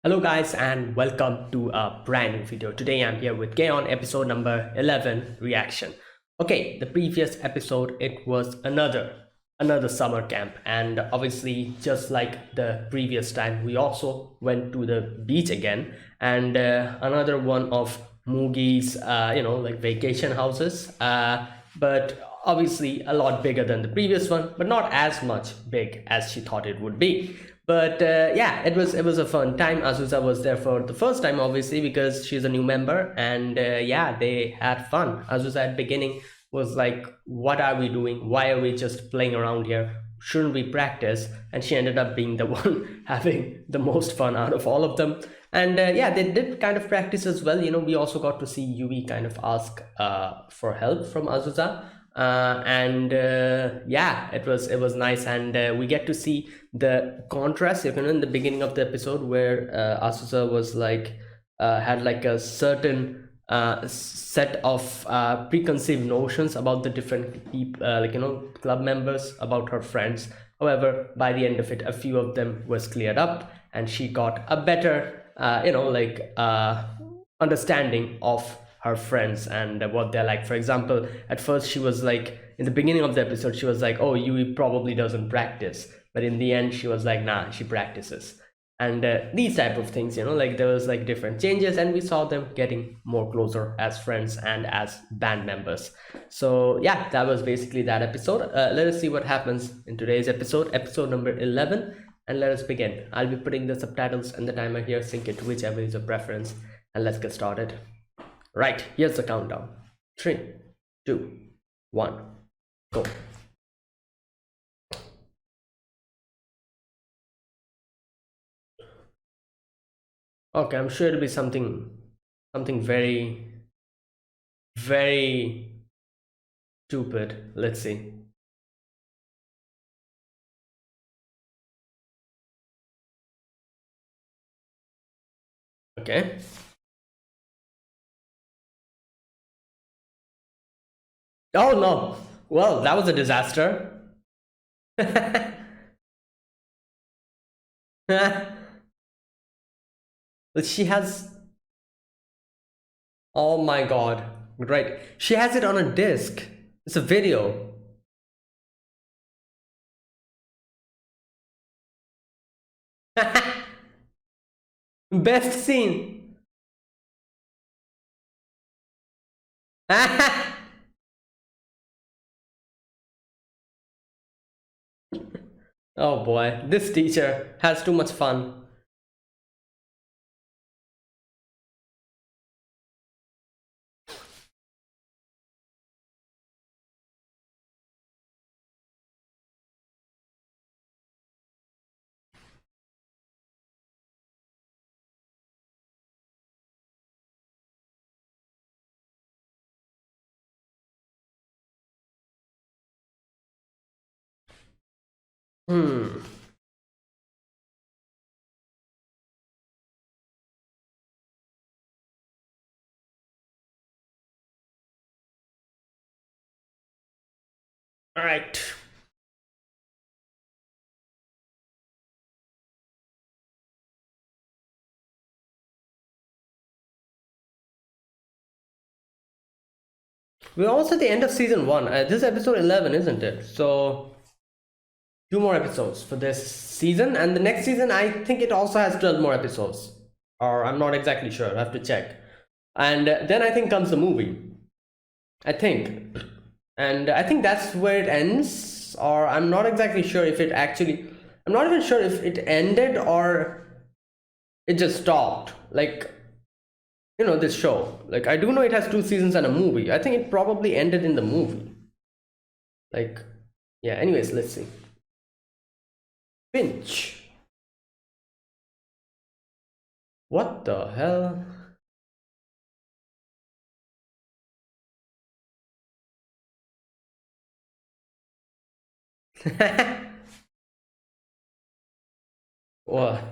Hello guys and welcome to a brand new video. Today I'm here with Gaon episode number 11 reaction. Okay, the previous episode it was another summer camp, and obviously just like the previous time we also went to the beach again, and another one of Mugi's like vacation houses, but obviously a lot bigger than the previous one, but not as much big as she thought it would be. But yeah, it was a fun time. Azusa was there for the first time, obviously, because she's a new member, and yeah, they had fun. Azusa at beginning was like, "What are we doing? Why are we just playing around here? Shouldn't we practice?" And she ended up being the one having the most fun out of all of them. And yeah, they did kind of practice as well. We also got to see Yui kind of ask for help from Azusa, and yeah, it was nice, and we get to see the contrast, in the beginning of the episode where Asusa was like had like a certain set of preconceived notions about the different people, club members, about her friends. However, by the end of it, a few of them was cleared up, and she got a better understanding of her friends and what they're like. For example, at first she was like, in the beginning of the episode, she was like, "Oh, Yui probably doesn't practice," but in the end she was like, "Nah, she practices." And these type of things, like there was like different changes, and we saw them getting more closer as friends and as band members. So yeah, that was basically that episode. Let us see what happens in today's episode number 11, and let us begin. I'll be putting the subtitles and the timer here. Sync it to whichever is your preference, and let's get started. Right, here's the countdown. 3, 2, 1, go. Okay, I'm sure it'll be something very, very stupid. Let's see. Okay. Oh no. Well, that was a disaster. But she has. Oh my god. Right. She has it on a disc. It's a video. Best scene. Oh boy, this teacher has too much fun. Hmm. All right. We're almost at the end of season 1. This is episode 11, isn't it? So, two more episodes for this season, and the next season, I think it also has 12 more episodes. Or I'm not exactly sure. I have to check. And then I think comes the movie. I think. And I think that's where it ends. Or I'm not exactly sure if it actually. I'm not even sure if it ended or it just stopped. Like, this show. Like, I do know it has 2 seasons and a movie. I think it probably ended in the movie. Like, yeah, anyways, let's see. Finch. What the hell? What?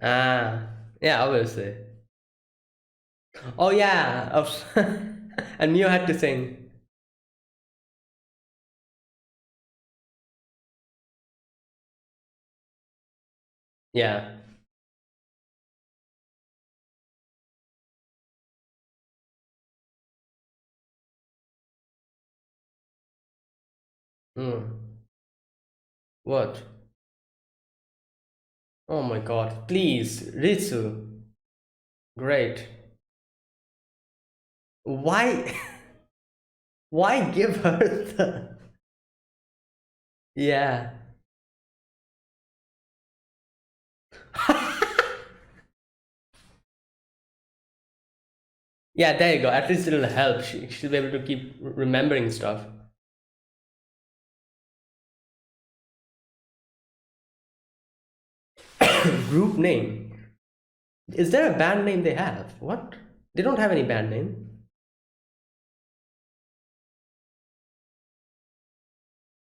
Ah, yeah, obviously. Oh yeah, and Mio had to sing. Yeah. Hmm. What? Oh my god. Please, Ritsu. Great. Why? Why give her the? Yeah. Yeah, there you go. At least it'll help. She'll be able to keep remembering stuff. Group name. Is there a band name they have? What? They don't have any band name.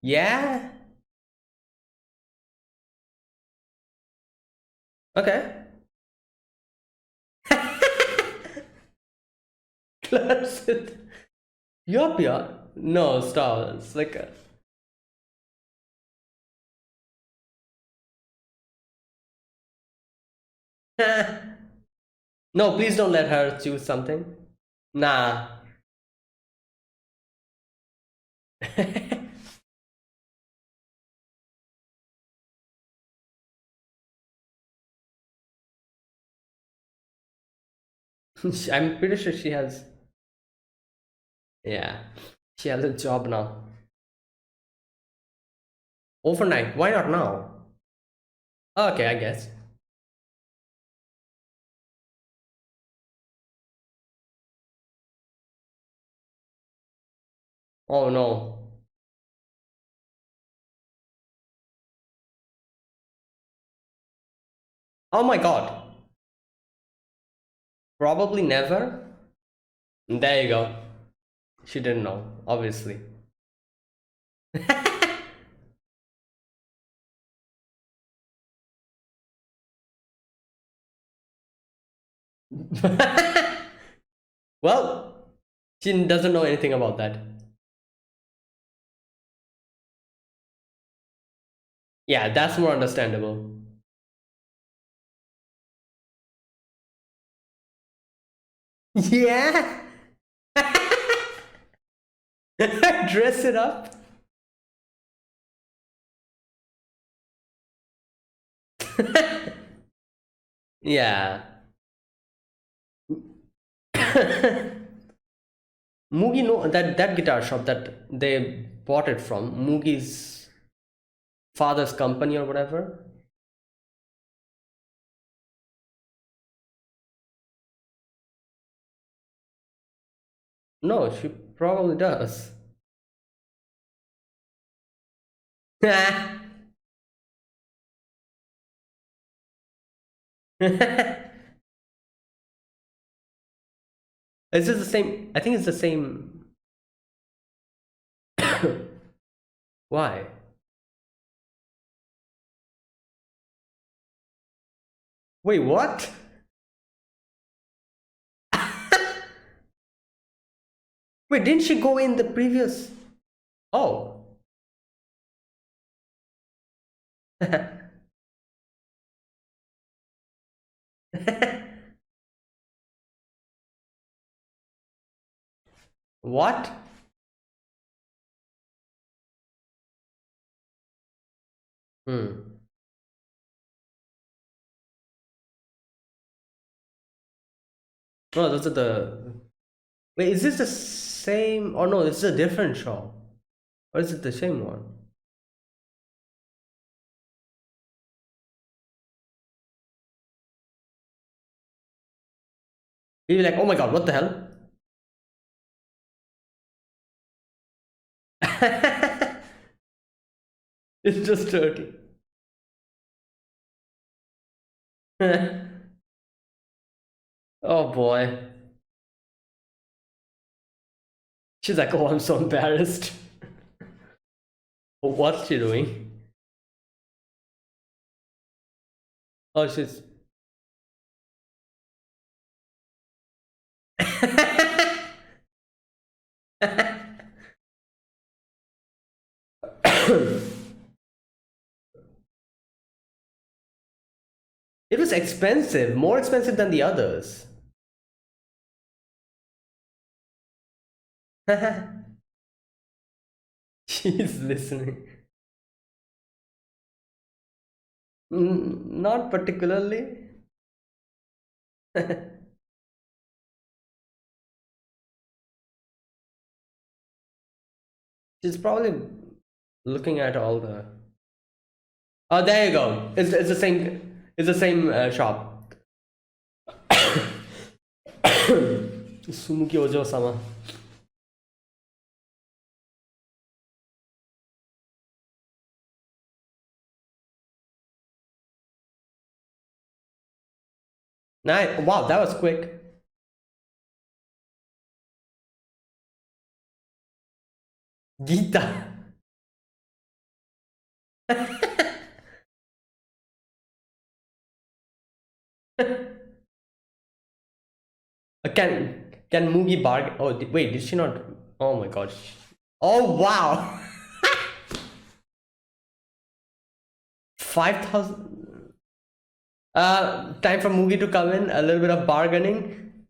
Yeah? Okay. Close. Yup, yeah. No, stop. It's like no, please don't let her choose something. Nah. I'm pretty sure she has. Yeah. She has a job now. Overnight. Why not now? Okay, I guess. Oh no. Oh my god. Probably never. There you go. She didn't know, obviously. Well, she doesn't know anything about that. Yeah, that's more understandable. Yeah. Dress it up. Yeah. Mugi, no, that guitar shop that they bought it from, Mugi's father's company or whatever. No, she probably does. Is this the same? I think it's the same. Why? Wait, what? Wait, didn't she go in the previous? Oh. What? Hmm. No, those are the. Wait, is this the same? Or no, this is a different show. Or is it the same one? You'd be like, oh my god, what the hell? It's just dirty. Oh boy. She's like, oh, I'm so embarrassed. What's she doing? Oh, she's. It was expensive, more expensive than the others. She's listening. Not particularly. She's probably looking at all the. Oh, there you go. It's the same. It's the same shop. Sumuki Ojo-sama. Nice. Wow, that was quick. Gita. Can Mugi bargain? Oh, wait, did she not? Oh my god. Oh wow. 5,000. Time for Mugi to come in. A little bit of bargaining.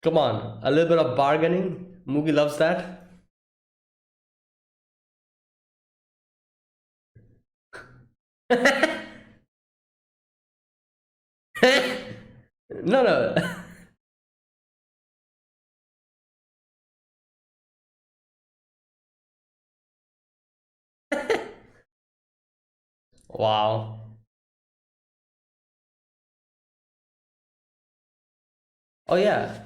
Come on, a little bit of bargaining. Mugi loves that. No, no. Wow. Oh yeah.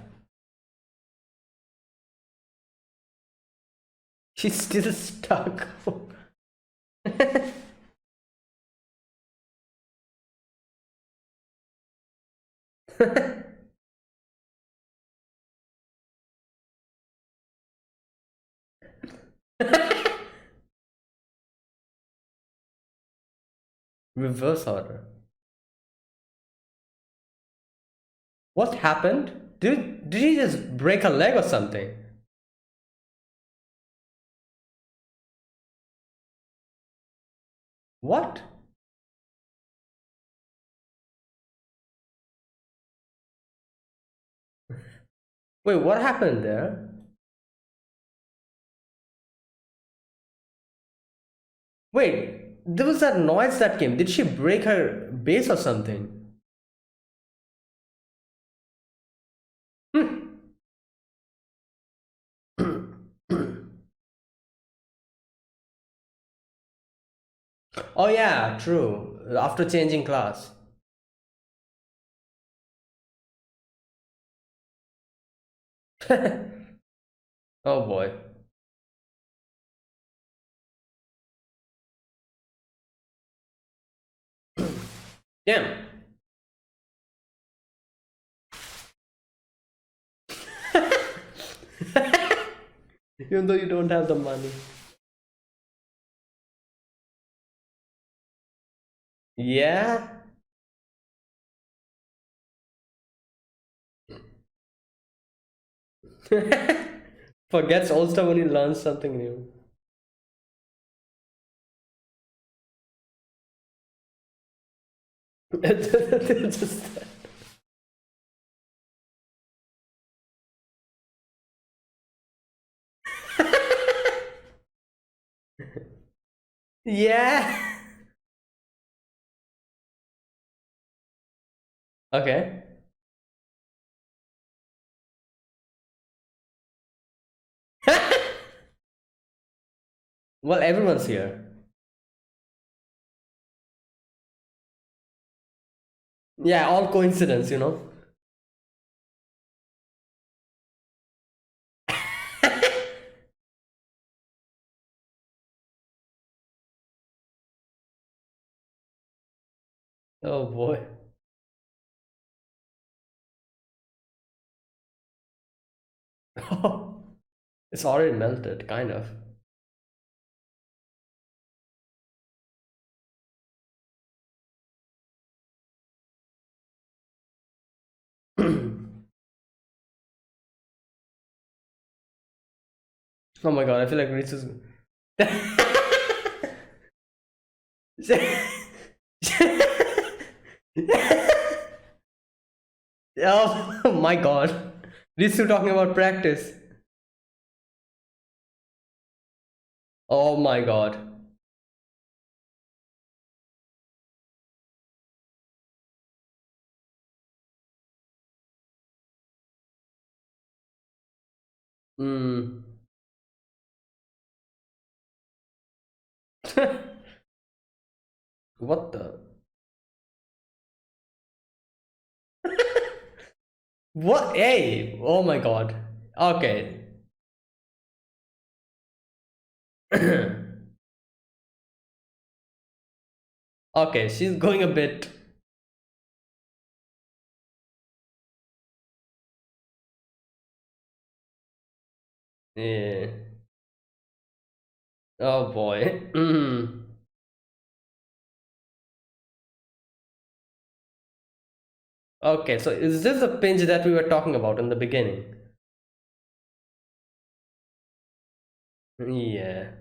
She's still stuck. Reverse order. What happened? Did he just break a leg or something? What? Wait, what happened there? Wait, there was that noise that came. Did she break her base or something? Hmm. Oh yeah, true. After changing class. Oh boy. Damn. Even though you don't have the money. Yeah. Forgets old stuff when he learns something new. Just yeah. Okay. Well, everyone's here. Yeah, all coincidence, you know. Oh boy. It's already melted, kind of. Oh my god, I feel like Reese is. Oh my god. These two talking about practice. Oh my god. Hmm. What the? What? Hey! Oh my god. Okay. Okay, she's going a bit. Yeah. Oh boy. Mm. Okay, so is this the pinch that we were talking about in the beginning? Yeah.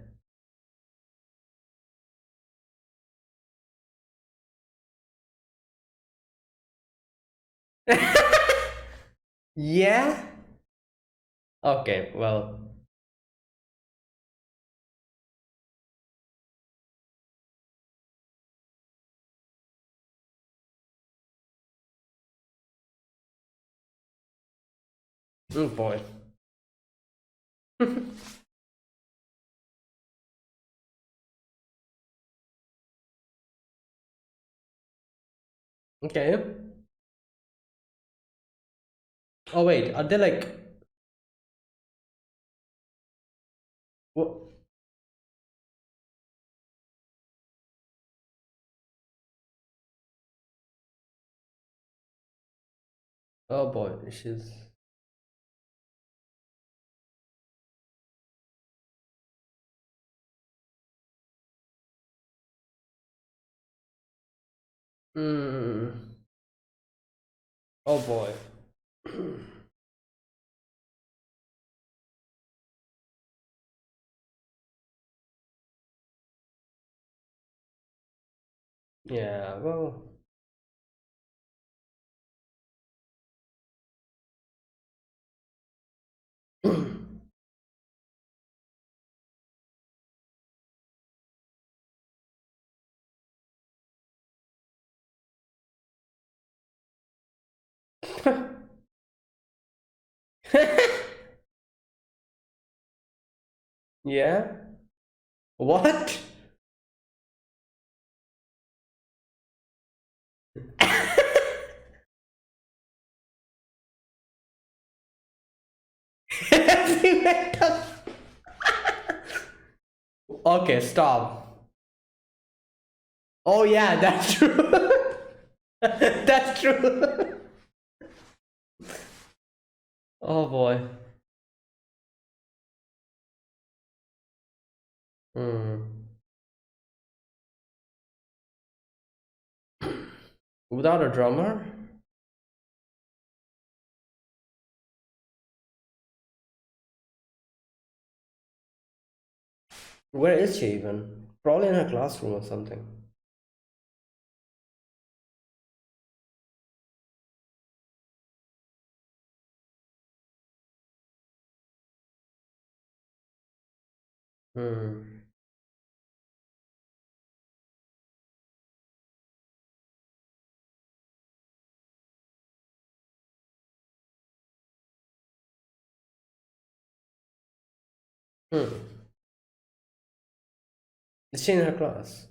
Yeah? Okay, well. Oh boy. Okay. Oh wait, are they like what? Oh boy, she's Hmm. Oh boy. Yeah, well. Yeah? What? Okay, stop. Oh yeah, that's true. That's true. Oh boy. Hmm. Without a drummer? Where is she even? Probably in her classroom or something. Hmm. Hmm. Is she in her class?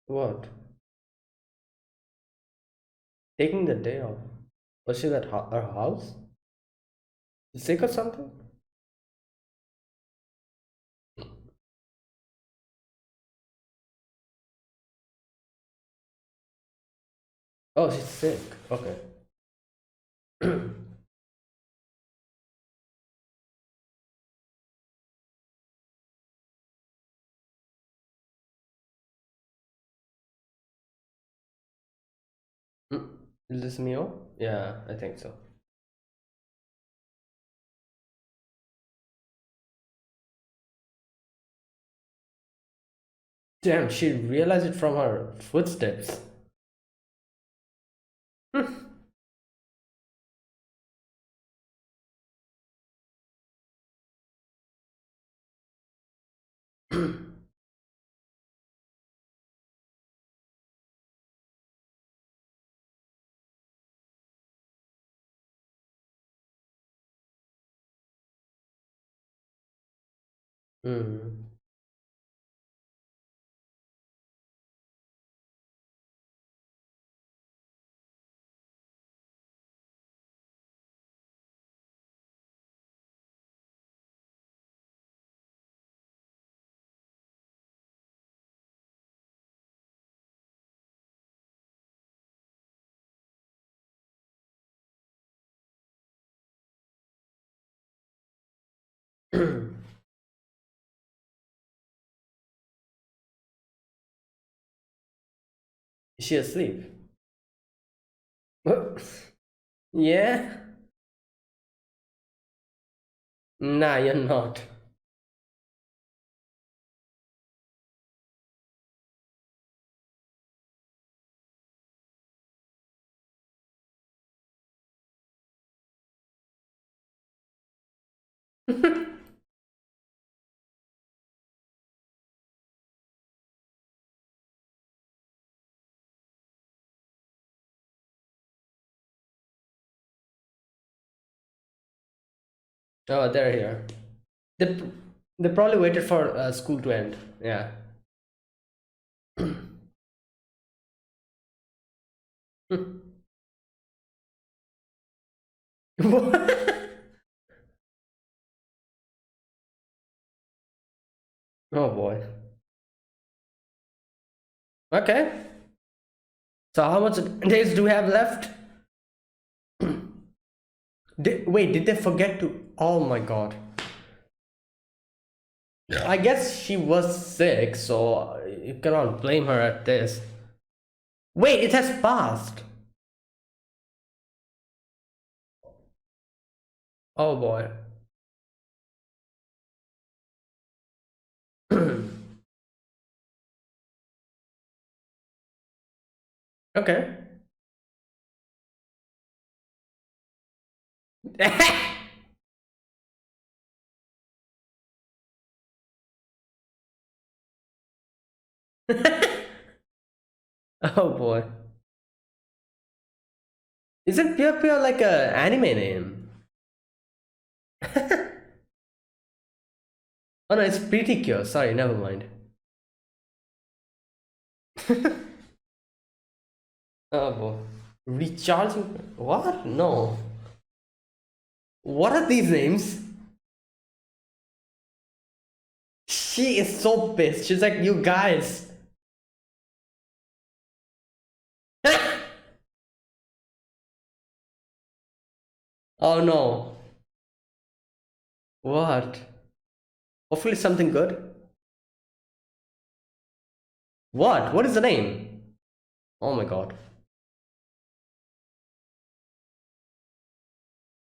What? Taking the day off? Was she at her house? Sick or something? Oh, she's sick. Okay. Is this Mio? Yeah, I think so. Damn, she realized it from her footsteps. Hmm. Is she asleep? Yeah? Nah, you're not. Oh, they're here. They, they probably waited for school to end. Yeah. What? Oh boy. Okay. So how much days do we have left? Wait, did they forget to? Oh my god. I guess she was sick, so you cannot blame her at this. Wait, it has passed. Oh boy. Okay. Oh boy. Isn't Pure Pure like a anime name? Oh no, it's Pretty Cure. Sorry, never mind. Oh boy. Recharging? What? No. What are these names? She is so pissed. She's like, you guys. Oh no. What? Hopefully something good. What? What is the name? Oh my god.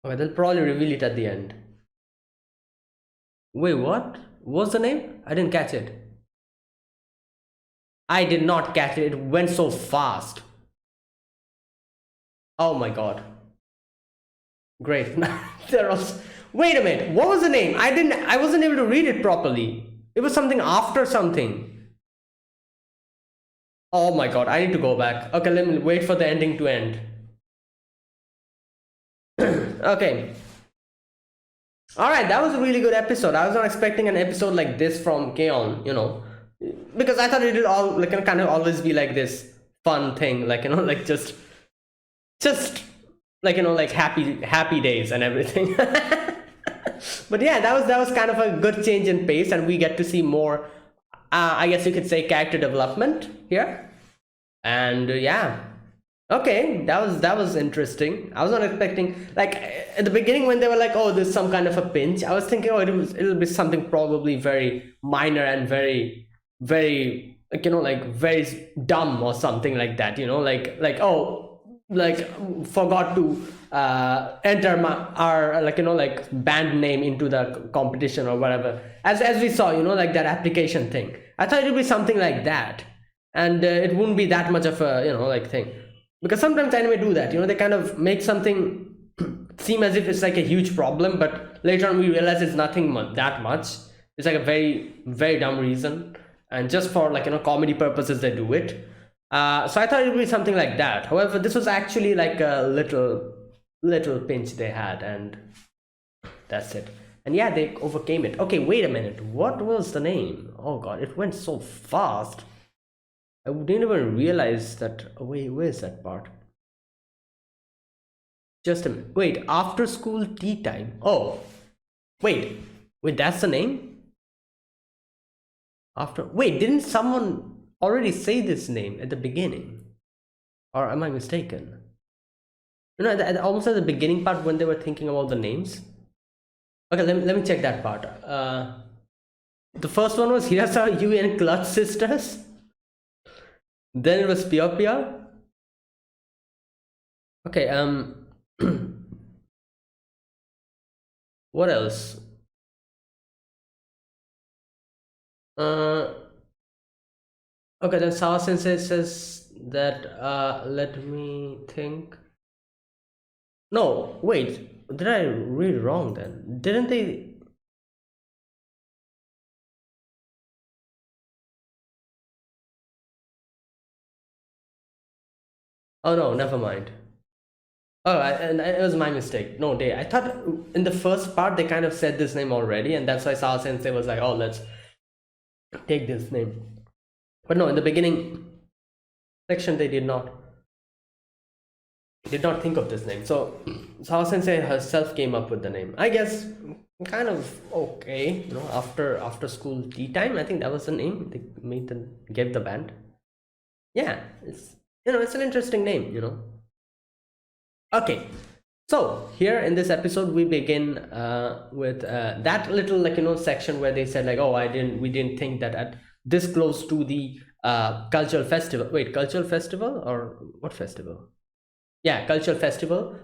Okay, they'll probably reveal it at the end. Wait, what? What's the name? I didn't catch it. I did not catch it. It went so fast. Oh my god. Great. There was. Wait a minute. What was the name? I wasn't able to read it properly. It was something after something. Oh my god. I need to go back. Okay, let me wait for the ending to end. Okay. Alright, that was a really good episode. I was not expecting an episode like this from Keon, because I thought it would all like kind of always be like this fun thing, like like just like like happy days and everything. But yeah, that was kind of a good change in pace, and we get to see more. I guess you could say character development here, and yeah. Okay, that was interesting. I was not expecting, like, at the beginning when they were like, "Oh, there's some kind of a pinch." I was thinking, "Oh, it'll be something probably very minor and very very like like very dumb or something like that." Like oh, like forgot to enter our like band name into the competition or whatever, as we saw, like that application thing. I thought it would be something like that, and it wouldn't be that much of a like thing, because sometimes anime do that. They kind of make something seem as if it's like a huge problem, but later on we realize it's nothing that much. It's like a very very dumb reason, and just for like comedy purposes they do it. So I thought it would be something like that. However, this was actually like a little pinch they had, and that's it. And yeah, they overcame it. Okay, wait a minute. What was the name? Oh god, it went so fast. I didn't even realize that. Oh, wait, where's that part? Just a minute. Wait, after school tea time. Oh, wait, that's the name? Wait, didn't someone already say this name at the beginning? Or am I mistaken? Almost at the beginning part when they were thinking about the names. Okay, let me check that part. The first one was Hirasawa, Yui and Clutch Sisters. Then it was Pia Pia. Okay, what else? Okay, then Sawa Sensei says that let me think. No, wait, did I read wrong then? Didn't they? Oh no, never mind. Oh, and it was my mistake. No, I thought in the first part they kind of said this name already, and that's why Sawa Sensei was like, oh, let's take this name. But no, in the beginning section they did not think of this name. So Sawa Sensei herself came up with the name. I guess kind of okay, after school tea time. I think that was the name they gave the band. Yeah, it's it's an interesting name. Okay, so here in this episode we begin with that little section where they said like, oh, we didn't think that at this close to the cultural festival. Wait, cultural festival or what festival? Yeah, cultural festival.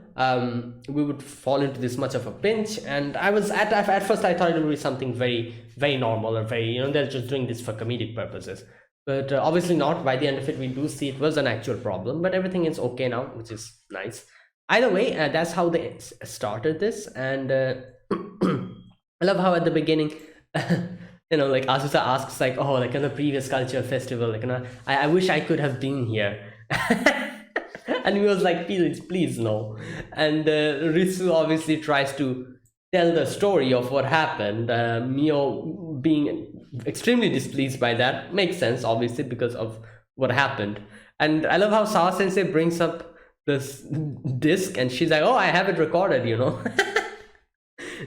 We would fall into this much of a pinch, and I was at first I thought it would be something very very normal, or very they're just doing this for comedic purposes. But obviously not. By the end of it, we do see it was an actual problem, but everything is okay now, which is nice. Either way, that's how they started this, and I love how at the beginning like Asusa asks like, oh, like in the previous culture festival, like I wish I could have been here. And he was like, please no. And Ritsu obviously tries to tell the story of what happened. Mio being extremely displeased by that, makes sense obviously because of what happened. And I love how Sawa Sensei brings up this disc, and she's like, oh, I have it recorded.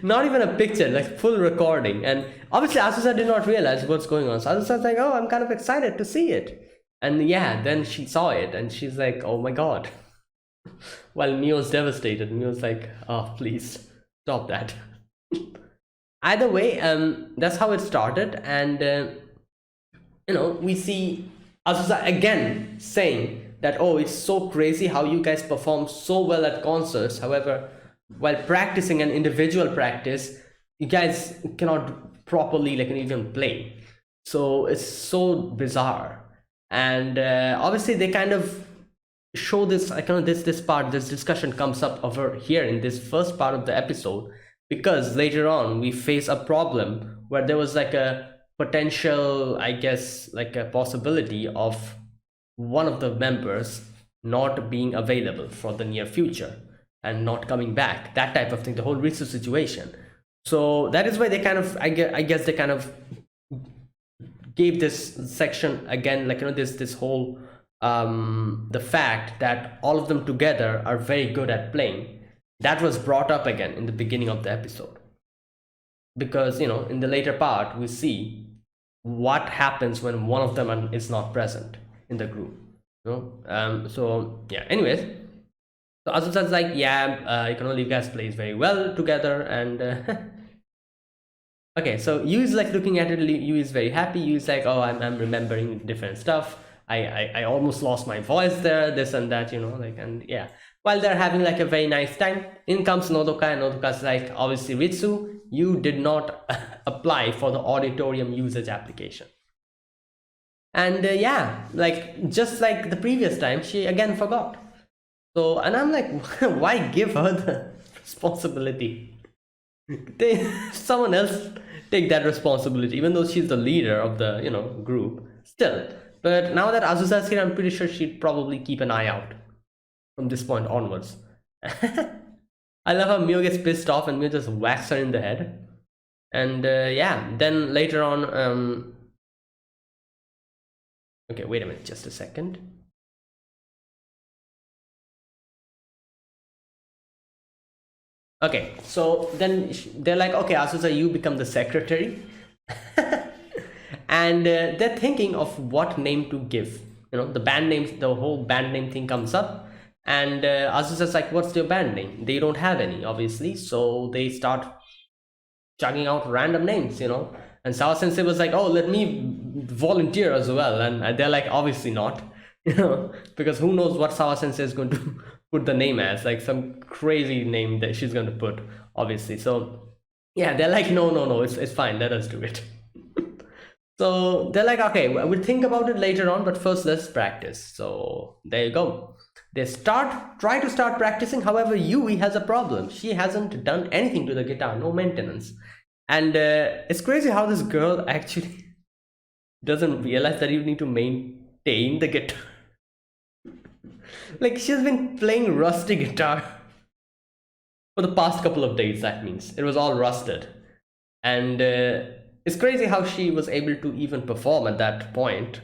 Not even a picture, like full recording. And obviously Asusa did not realize what's going on, so Asusa's like, oh, I'm kind of excited to see it. And yeah, then she saw it and she's like, oh my god. While Mio's devastated. Mio's like, oh, please stop that. Either way, that's how it started. And we see Asusa again saying that, oh, it's so crazy how you guys perform so well at concerts. However, while practicing an individual practice, you guys cannot properly even play. So it's so bizarre. And obviously they kind of show this this discussion comes up over here in this first part of the episode, because later on we face a problem where there was like a potential, I guess, like a possibility of one of the members not being available for the near future and not coming back, that type of thing, the whole Ritsu situation. So that is why they kind of, I guess they kind of gave this section again, this whole the fact that all of them together are very good at playing. That was brought up again in the beginning of the episode, because in the later part we see what happens when one of them is not present in the group. So yeah, anyways, so Asusa's like, yeah, you guys plays very well together. And okay, so Yu is like looking at it. Yu is very happy. Yu is like, oh, I'm remembering different stuff. I almost lost my voice there, this and that, like, and yeah. While they're having like a very nice time, in comes Nodoka, and Nodoka's like, obviously, Ritsu, you did not apply for the auditorium usage application. And yeah, like just like the previous time, she again forgot. So, and I'm like, why give her the responsibility? Someone else take that responsibility, even though she's the leader of the group. Still, but now that Azusa's here, I'm pretty sure she'd probably keep an eye out from this point onwards. I love how Mio gets pissed off and Mio just whacks her in the head. And yeah, then later on, okay, wait a minute, just a second. Okay, so then they're like, okay, Asusa, you become the secretary. And they're thinking of what name to give. The band names, the whole band name thing comes up. And Asusa's like, what's your band name? They don't have any, obviously. So they start chugging out random names, And Sawa Sensei was like, oh, let me volunteer as well. And they're like, obviously not, because who knows what Sawa Sensei is going to put the name as, like some crazy name that she's going to put, obviously. So yeah, they're like, no, it's fine, let us do it. So they're like, okay, we'll think about it later on, but first let's practice. So there you go. They try to start practicing. However, Yui has a problem. She hasn't done anything to the guitar, no maintenance. And it's crazy how this girl actually doesn't realize that you need to maintain the guitar. Like, she's been playing rusty guitar for the past couple of days. That means it was all rusted. And it's crazy how she was able to even perform at that point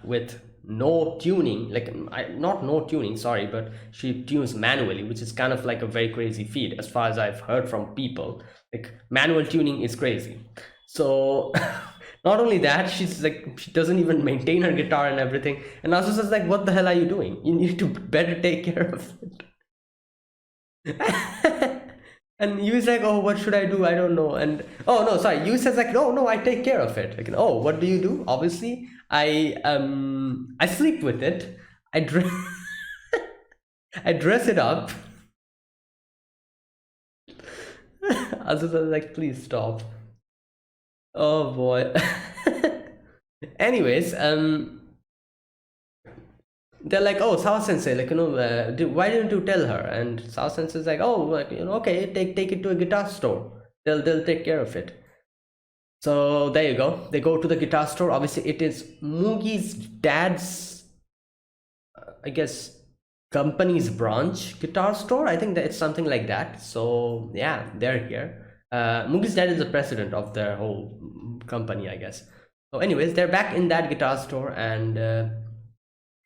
with no tuning, like not no tuning, sorry, but she tunes manually, which is kind of like a very crazy feat as far as I've heard from people. Like, manual tuning is crazy. So not only that, she's like, she doesn't even maintain her guitar and everything. And Asusa's like, what the hell are you doing? You need to better take care of it. And Yui's like, oh, what should I do? I don't know. And oh no, sorry, Yui says like, no, I take care of it. Like, oh, what do you do? Obviously, I sleep with it. I dress I dress it up. Azusa's like, please stop. Oh boy. Anyways, they're like, oh, Sawa Sensei, like, why didn't you tell her? And Sawa Sensei's like, oh, like, okay, take it to a guitar store. They'll take care of it. So there you go. They go to the guitar store. Obviously, it is Mugi's dad's, I guess, company's branch guitar store. I think that it's something like that. So yeah, they're here. Mugi's dad is the president of their whole company, I guess. So anyways, they're back in that guitar store, and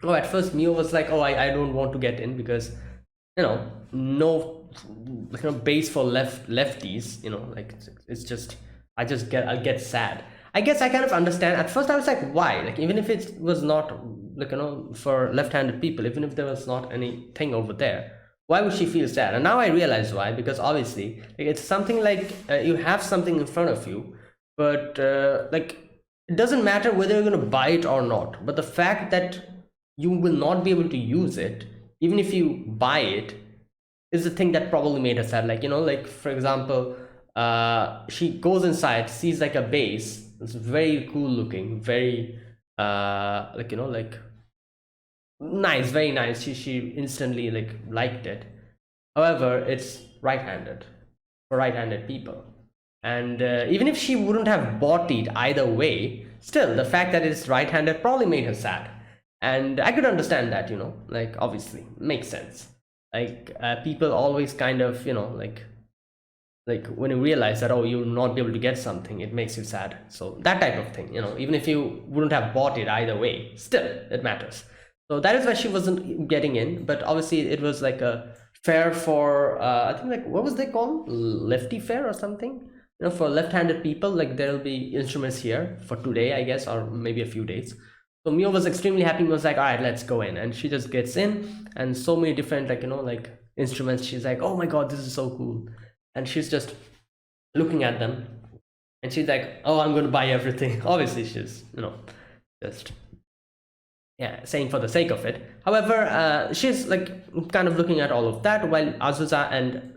oh, at first Mio was like, oh, I don't want to get in because no bass for lefties, like, it's just I'll get sad. I guess I kind of understand. At first I was like, why? Like, even if it was not like, for left-handed people, even if there was not anything over there, why would she feel sad? And now I realize why, because obviously, like, it's something like you have something in front of you, but like, it doesn't matter whether you're going to buy it or not, but the fact that you will not be able to use it even if you buy it is the thing that probably made her sad. Like, like, for example, she goes inside, sees like a bass. It's very cool looking, very like, like, nice, very nice. She instantly liked it. However, it's right-handed for right-handed people, and even if she wouldn't have bought it either way, still the fact that it's right-handed probably made her sad. And I could understand that, like, obviously makes sense. Like, people always kind of, like when you realize that, oh, you'll not be able to get something, it makes you sad. So that type of thing, even if you wouldn't have bought it either way, still it matters. So that is why she wasn't getting in. But obviously it was like a fair for I think, like, what was they called, lefty fair or something, for left-handed people. Like, there'll be instruments here for today, I guess, or maybe a few days. So Mio was extremely happy. Mio was like, all right, let's go in. And she just gets in, and so many different, like, like, instruments. She's like, oh my god, this is so cool. And she's just looking at them, and she's like, oh, I'm going to buy everything. Obviously she's, just yeah, saying for the sake of it. However, she's like kind of looking at all of that while Azusa and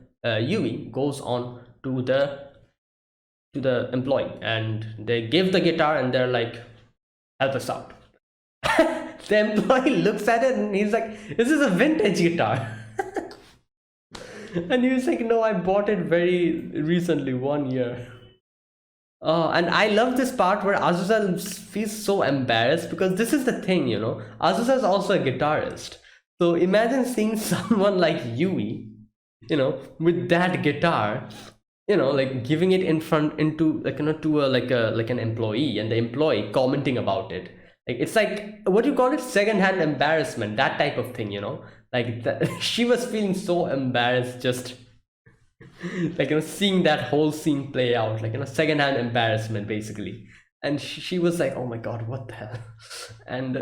Yui goes on to the employee, and they give the guitar and they're like, help us out. The employee looks at it and he's like, this is a vintage guitar. And he was like, no, I bought it very recently, 1 year. And I love this part where Azusa feels so embarrassed, because this is the thing, Azusa is also a guitarist. So imagine seeing someone like Yui, with that guitar, like giving it into like, to like an employee, and the employee commenting about it. Like, it's like, what do you call it? Secondhand embarrassment, that type of thing, like she was feeling so embarrassed just like, seeing that whole scene play out, like, secondhand embarrassment basically. And she was like, oh my god, what the hell. And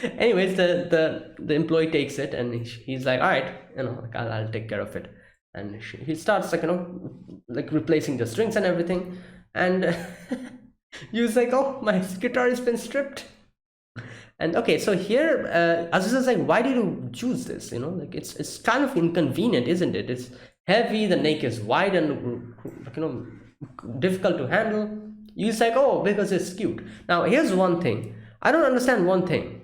anyways, the employee takes it, and he's like, all right, like, I'll take care of it. And he starts like, like replacing the strings and everything. And he was like, oh, my guitar has been stripped. And okay, so here Azusa's like, why did you choose this? Like, it's kind of inconvenient, isn't it? It's heavy, the neck is wide and difficult to handle. He's like, oh, because it's cute. Now here's one thing, I don't understand one thing.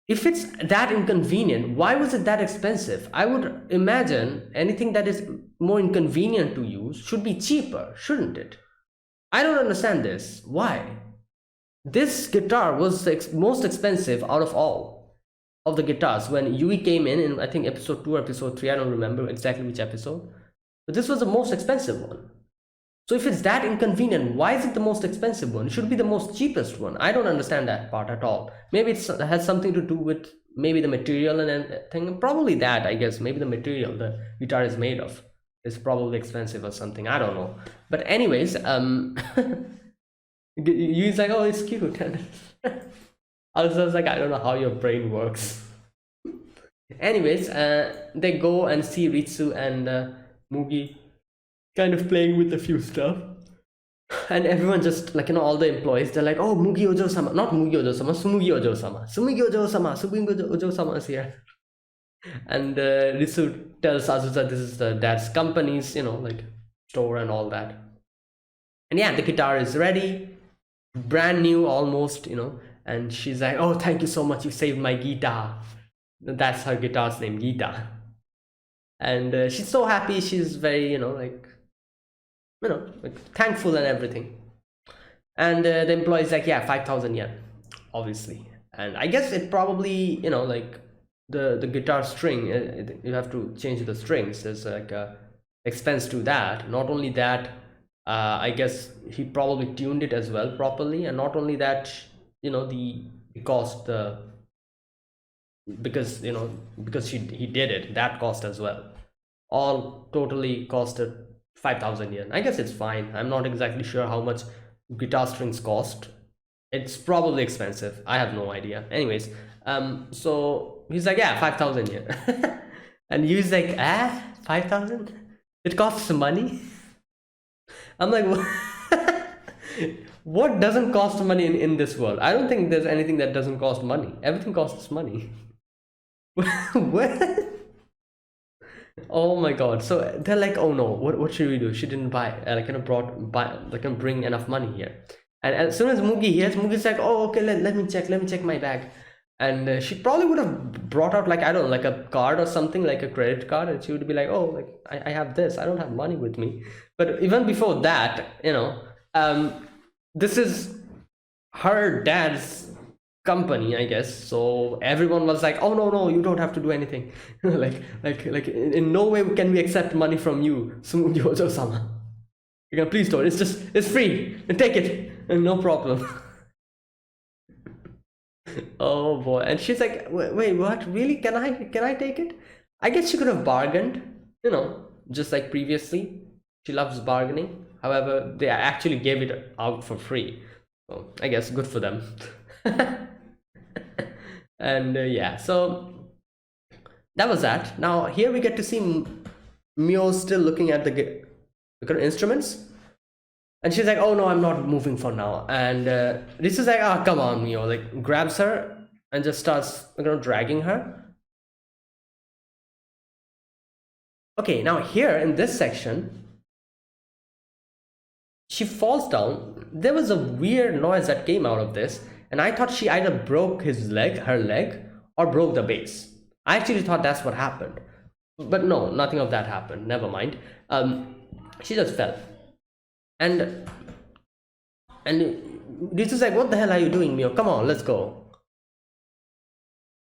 If it's that inconvenient, why was it that expensive? I would imagine anything that is more inconvenient to use should be cheaper, shouldn't it? I don't understand this. Why? This guitar was the most expensive out of all of the guitars. When Yui came in I think episode 2 or episode 3, I don't remember exactly which episode, but this was the most expensive one. So if it's that inconvenient, why is it the most expensive one? It should be the most cheapest one. I don't understand that part at all. Maybe it has something to do with maybe the material and everything. Probably that, I guess. Maybe the material the guitar is made of is probably expensive or something. I don't know. But anyways, Yui's like, oh, it's cute. And I was like, I don't know how your brain works. Anyways, they go and see Ritsu and Mugi kind of playing with a few stuff. And everyone just, like, all the employees, they're like, oh, Mugi Ojo-sama. Not Mugi Ojo-sama, Sumugi Ojo-sama. Sumugi Ojo-sama. Sumugi Ojo-sama is here. And Ritsu tells Azusa this is the dad's company's, like, store and all that. And yeah, the guitar is ready, brand new almost, and she's like, oh, thank you so much, you saved my guitar. That's her guitar's name, Gita. And she's so happy. She's very, like thankful and everything. And the employee's like, yeah, 5,000 yen, obviously. And I guess it probably, like the guitar string, you have to change the strings. There's like a expense to that. Not only that, I guess he probably tuned it as well properly. And not only that, the cost, because he did it, that cost as well, all totally costed 5,000 yen. I guess it's fine. I'm not exactly sure how much guitar strings cost. It's probably expensive, I have no idea. Anyways, so he's like, yeah, 5,000 yen. And he's like, 5,000, it costs money. I'm like, what doesn't cost money in this world? I don't think there's anything that doesn't cost money. Everything costs money. What? Oh my god. So they're like, oh no, what should we do? She didn't buy, bring enough money here. And as soon as Mugi hears, Mugi's like, oh, okay, let me check my bag. And she probably would have brought out, like, I don't know, like a card or something, like a credit card, and she would be like, oh, like, I have this, I don't have money with me. But even before that, this is her dad's company, I guess. So everyone was like, oh no, you don't have to do anything. like in no way can we accept money from you, Sumugi Ojo-sama. Please don't, it's free, take it, and no problem. Oh boy. And she's like, wait, what, really, can I take it? I guess she could have bargained, just like previously. She loves bargaining. However, they actually gave it out for free, so I guess good for them. And yeah, so that was that. Now here we get to see Mio still looking at the instruments. And she's like, oh no, I'm not moving for now. And Ritsu's like, ah, come on, Mio, like grabs her and just starts, dragging her. Okay, now here in this section, she falls down. There was a weird noise that came out of this, and I thought she either broke her leg, or broke the base. I actually thought that's what happened. But no, nothing of that happened. Never mind. She just fell. And Ritsu's like, what the hell are you doing, Mio? Come on, let's go.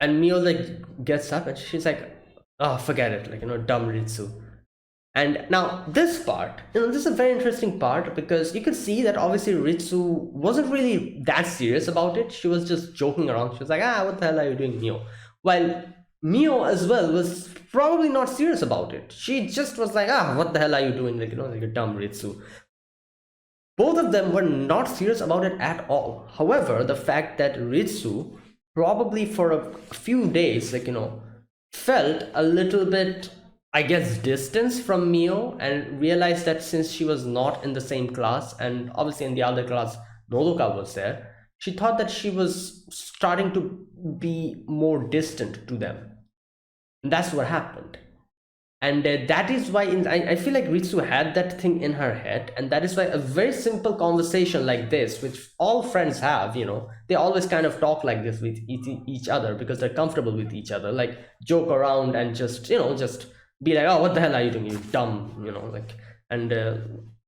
And Mio like gets up and she's like, oh, forget it, like, dumb Ritsu. And now this part, this is a very interesting part, because you could see that obviously Ritsu wasn't really that serious about it. She was just joking around. She was like, what the hell are you doing, Mio? While Mio as well was probably not serious about it. She just was like, what the hell are you doing, like, like a dumb Ritsu. Both of them were not serious about it at all. However, the fact that Ritsu probably for a few days, like, felt a little bit, I guess, distance from Mio, and realized that since she was not in the same class, and obviously in the other class Nodoka was there, she thought that she was starting to be more distant to them. And that's what happened. And that is why I feel like Ritsu had that thing in her head, and that is why a very simple conversation like this, which all friends have, they always kind of talk like this with each other because they're comfortable with each other, like joke around and just, just be like, oh, what the hell are you doing, you dumb, like, and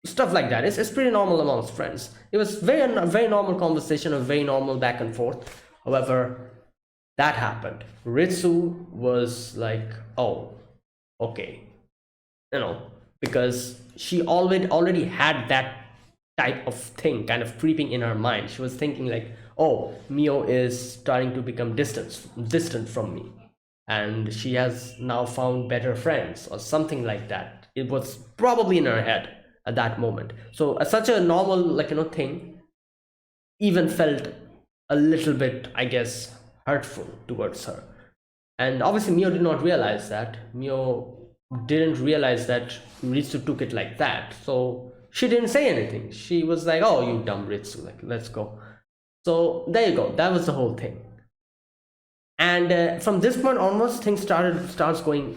stuff like that. It's pretty normal amongst friends. It was a very normal conversation, a very normal back and forth. However, that happened. Ritsu was like, oh, okay, because she already had that type of thing kind of creeping in her mind. She was thinking like, oh, Mio is starting to become distant from me, and she has now found better friends or something like that. It was probably in her head at that moment. So such a normal, like, thing even felt a little bit, I guess, hurtful towards her. And obviously Mio did not realize that. Mio didn't realize that Ritsu took it like that. So she didn't say anything. She was like, oh, you dumb Ritsu, like, let's go. So there you go. That was the whole thing. And from this point onwards, things starts going,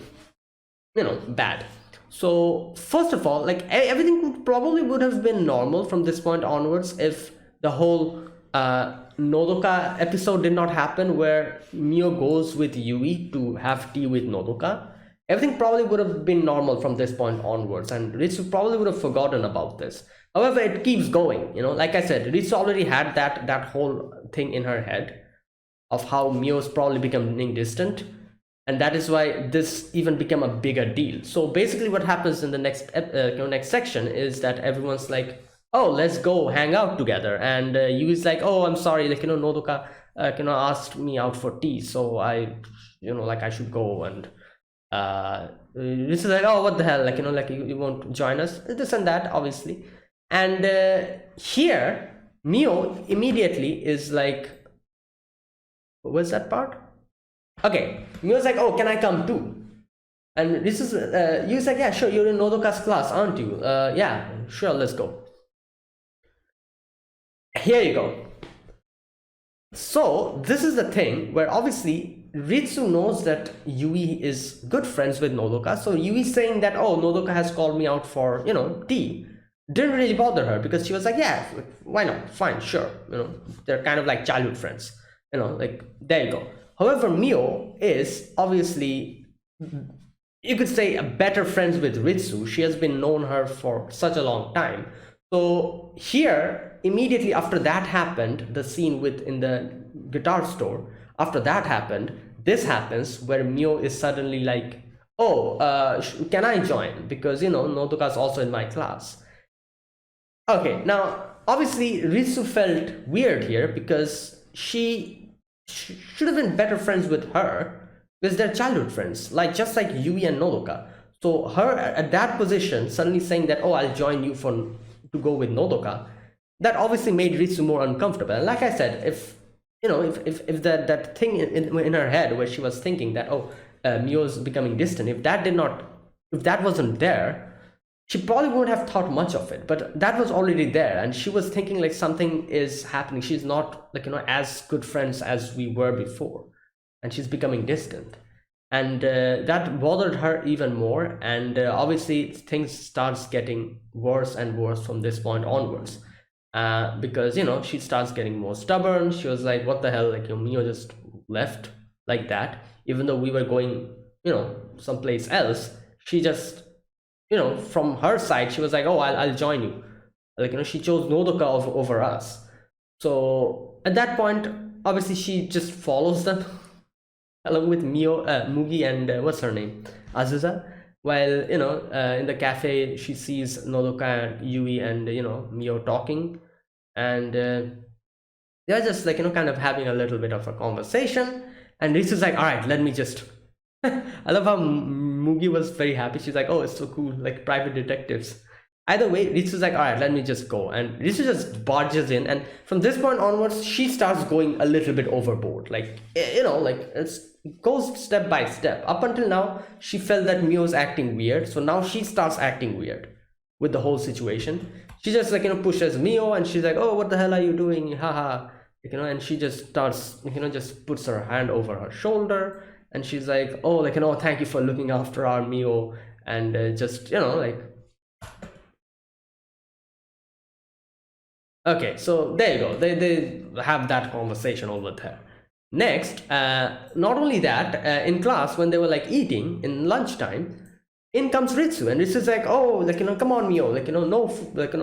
bad. So first of all, like, everything probably would have been normal from this point onwards if the whole Nodoka episode did not happen, where Mio goes with Yui to have tea with Nodoka. Everything probably would have been normal from this point onwards, and Ritsu probably would have forgotten about this. However, it keeps going, like I said, Ritsu already had that whole thing in her head of how Mio's probably becoming distant, and that is why this even became a bigger deal. So basically what happens in the next section is that everyone's like, oh, let's go hang out together. And Yui's like, oh, I'm sorry, like, Nodoka asked me out for tea, so I like, I should go. And this is like, oh, what the hell, like, like, you won't join us, this and that, obviously. And here Mio immediately is like, what was that part? Okay, Mio's like, oh, can I come too? And this is Yui's like, yeah, sure, you're in Nodoka's class, aren't you? Yeah, sure, let's go. Here you go. So this is the thing where obviously Ritsu knows that Yui is good friends with Nodoka. So Yui's saying that, oh, Nodoka has called me out for, tea. Didn't really bother her, because she was like, yeah, why not? Fine, sure. They're kind of like childhood friends. Like, there you go. However, Mio is obviously, you could say, a better friends with Ritsu. She has been known her for such a long time. So here, immediately after that happened, the scene in the guitar store, after that happened, this happens where Mio is suddenly like, oh, can I join? Because, Nodoka's also in my class. Okay, now, obviously, Ritsu felt weird here because she should have been better friends with her, because they're childhood friends, like just like Yui and Nodoka. So her at that position suddenly saying that, oh, I'll join you to go with Nodoka, that obviously made Ritsu more uncomfortable. And like I said, if that thing in her head where she was thinking that, oh, Mio's becoming distant, if that wasn't there, she probably wouldn't have thought much of it, but that was already there, and she was thinking like something is happening. She's not like, as good friends as we were before, and she's becoming distant, and that bothered her even more. And obviously things starts getting worse and worse from this point onwards, because she starts getting more stubborn. She was like, what the hell, like, Mio just left like that, even though we were going someplace else. She just, from her side, she was like, oh, I'll join you. Like, she chose Nodoka over us. So at that point, obviously she just follows them along with Mugi and what's her name, Azusa. While in the cafe, she sees Nodoka, Yui, and Mio talking, and they're just like kind of having a little bit of a conversation. And Ritsu's like, all right, let me just I love how Mugi was very happy. She's like, oh, it's so cool, like private detectives. Either way, Ritsu's like, all right, let me just go. And Ritsu just barges in. And from this point onwards, she starts going a little bit overboard. Like, like it goes step by step. Up until now, she felt that Mio's acting weird. So now she starts acting weird with the whole situation. She just like, pushes Mio, and she's like, oh, what the hell are you doing? Haha. And she just starts, just puts her hand over her shoulder. And she's like, oh, like, thank you for looking after our Mio. And just, like, okay, so there you go. They have that conversation over there. Next, not only that, in class, when they were like eating in lunchtime, in comes Ritsu, and Ritsu's like, oh, like, come on, Mio, like, no, like,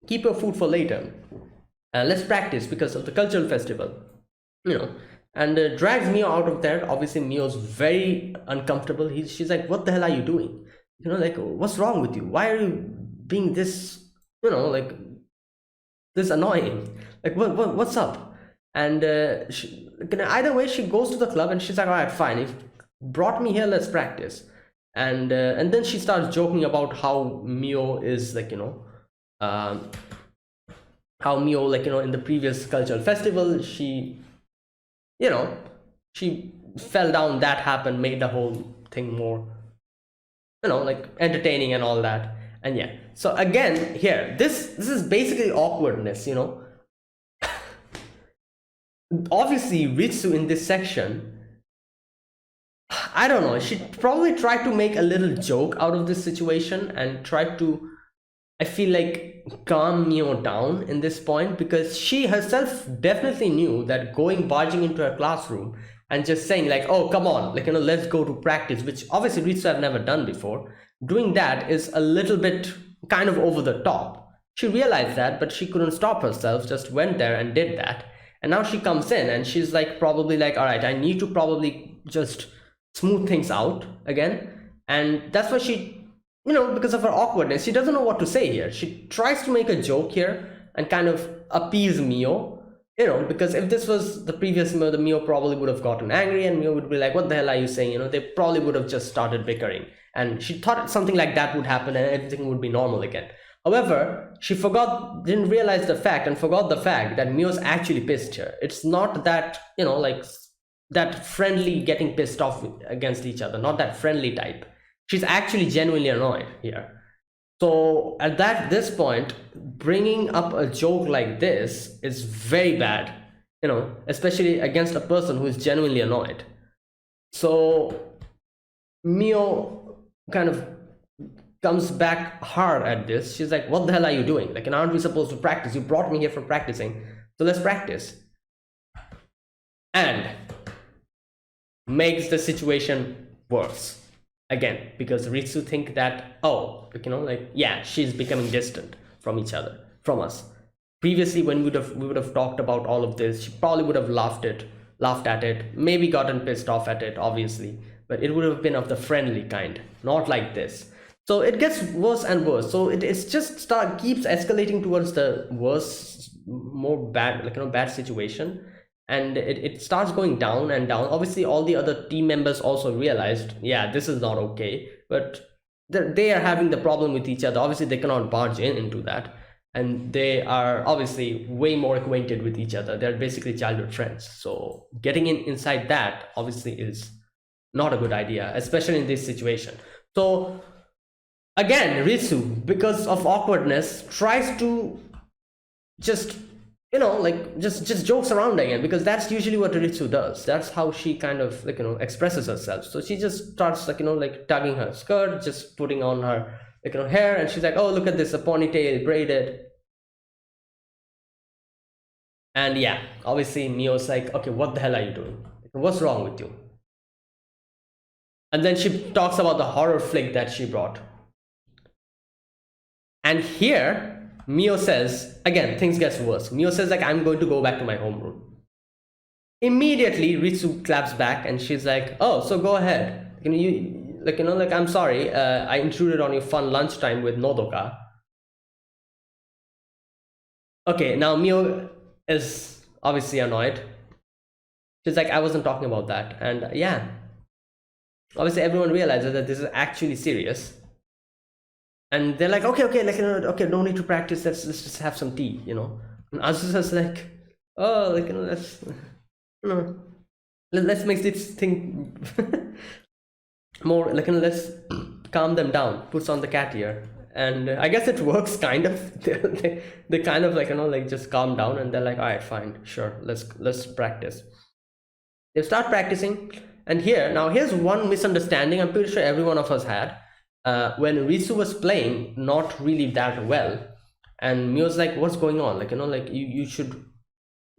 keep your food for later. Let's practice because of the cultural festival, and drags Mio out of there. Obviously, Mio's very uncomfortable. She's like, what the hell are you doing? Like, what's wrong with you? Why are you being this, like, this annoying? Like, what's up? And either way, she goes to the club, and she's like, all right, fine. If brought me here, let's practice. And then she starts joking about how Mio is like, how Mio, like, in the previous cultural festival, she she fell down. That happened, made the whole thing more, like, entertaining and all that. And yeah, so again here, this is basically awkwardness. Obviously Ritsu in this section, I don't know, she probably tried to make a little joke out of this situation and tried to, I feel like, calm Mio down in this point, because she herself definitely knew that barging into her classroom and just saying like, oh, come on, like, let's go to practice, which obviously Ritsu have never done before. Doing that is a little bit kind of over the top. She realized that, but she couldn't stop herself, just went there and did that. And now she comes in and she's like, probably like, all right, I need to probably just smooth things out again. And that's why she, because of her awkwardness, she doesn't know what to say here. She tries to make a joke here and kind of appease Mio, because if this was the previous Mio, the Mio probably would have gotten angry, and Mio would be like, what the hell are you saying? They probably would have just started bickering. And she thought something like that would happen and everything would be normal again. However, she didn't realize the fact that Mio's actually pissed here. It's not that, like, that friendly getting pissed off against each other, not that friendly type. She's actually genuinely annoyed here. So at this point, bringing up a joke like this is very bad, especially against a person who is genuinely annoyed. So Mio kind of comes back hard at this. She's like, what the hell are you doing? Like, aren't we supposed to practice? You brought me here for practicing, so let's practice. And makes the situation worse again, because Ritsu think that, oh, like, yeah, she's becoming distant from us. Previously, when we would have talked about all of this, she probably would have laughed at it, maybe gotten pissed off at it, obviously, but it would have been of the friendly kind, not like this. So it gets worse and worse. So it's just keeps escalating towards the worse, more bad, like, bad situation. And it starts going down and down. Obviously, all the other team members also realized, yeah, this is not okay. But they are having the problem with each other. Obviously, they cannot barge into that. And they are obviously way more acquainted with each other. They're basically childhood friends. So getting inside that obviously is not a good idea, especially in this situation. So Again, Ritsu, because of awkwardness, tries to just, like just jokes around again, because that's usually what Ritsu does. That's how she kind of, like, expresses herself. So she just starts, like, like tugging her skirt, just putting on her, like, hair, and she's like, oh, look at this, a ponytail braided. And yeah, obviously Mio's like, okay, what the hell are you doing? What's wrong with you? And then she talks about the horror flick that she brought. And here, Mio says, again, things gets worse. Mio says, like, I'm going to go back to my homeroom. Immediately, Ritsu claps back and she's like, oh, so go ahead. Like, I'm sorry, I intruded on your fun lunchtime with Nodoka. Okay, now Mio is obviously annoyed. She's like, I wasn't talking about that. And yeah, obviously everyone realizes that this is actually serious. And they're like, okay, like, okay, no need to practice. Let's just have some tea, And Azusa's like, oh, like, let's make this thing more, like, let's calm them down. Puts on the cat ear, and I guess it works kind of. they kind of, like, like just calm down, and they're like, all right, fine, sure, let's practice. They start practicing, and here's one misunderstanding I'm pretty sure every one of us had. When Ritsu was playing not really that well, and Mio's like, what's going on? Like, like you should,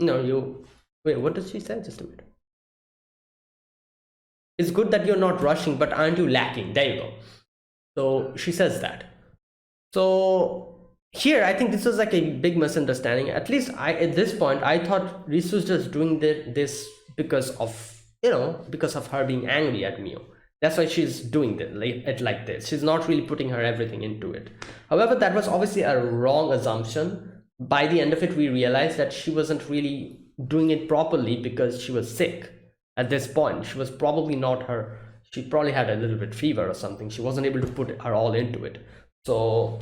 you wait, what did she say? Just a minute. It's good that you're not rushing, but aren't you lacking? There you go. So she says that. So here, I think this was like a big misunderstanding. At least at this point, I thought Ritsu's just doing this because of, because of her being angry at Mio. That's why she's doing it like this. She's not really putting her everything into it. However, that was obviously a wrong assumption. By the end of it, we realized that she wasn't really doing it properly because she was sick at this point. She was probably not her. She probably had a little bit fever or something. She wasn't able to put her all into it. So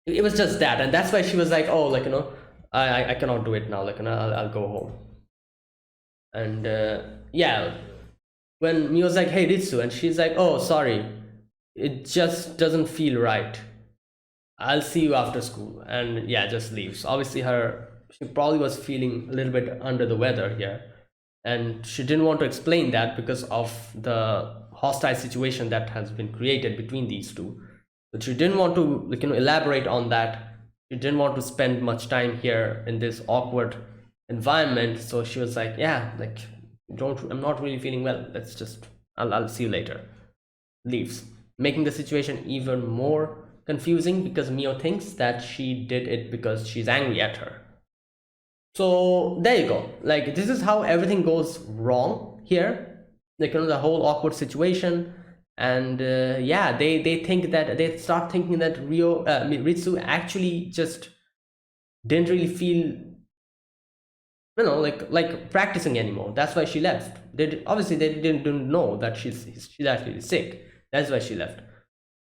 it was just that. And that's why she was like, oh, like, I cannot do it now. Like, I'll go home. And yeah. When Mio's like, hey, Ritsu, and she's like, oh, sorry, it just doesn't feel right. I'll see you after school. And yeah, just leaves. Obviously, she probably was feeling a little bit under the weather here. And she didn't want to explain that because of the hostile situation that has been created between these two. But she didn't want to, like, elaborate on that. She didn't want to spend much time here in this awkward environment. So she was like, yeah, like, I'm not really feeling well. I'll see you later. Leaves, making the situation even more confusing because Mio thinks that she did it because she's angry at her. So there you go. Like, this is how everything goes wrong here. Like, the whole awkward situation. And yeah, they think that they start thinking that Ritsu actually just didn't really feel, like practicing anymore. That's why she left. Obviously they didn't know that she's actually sick. That's why she left.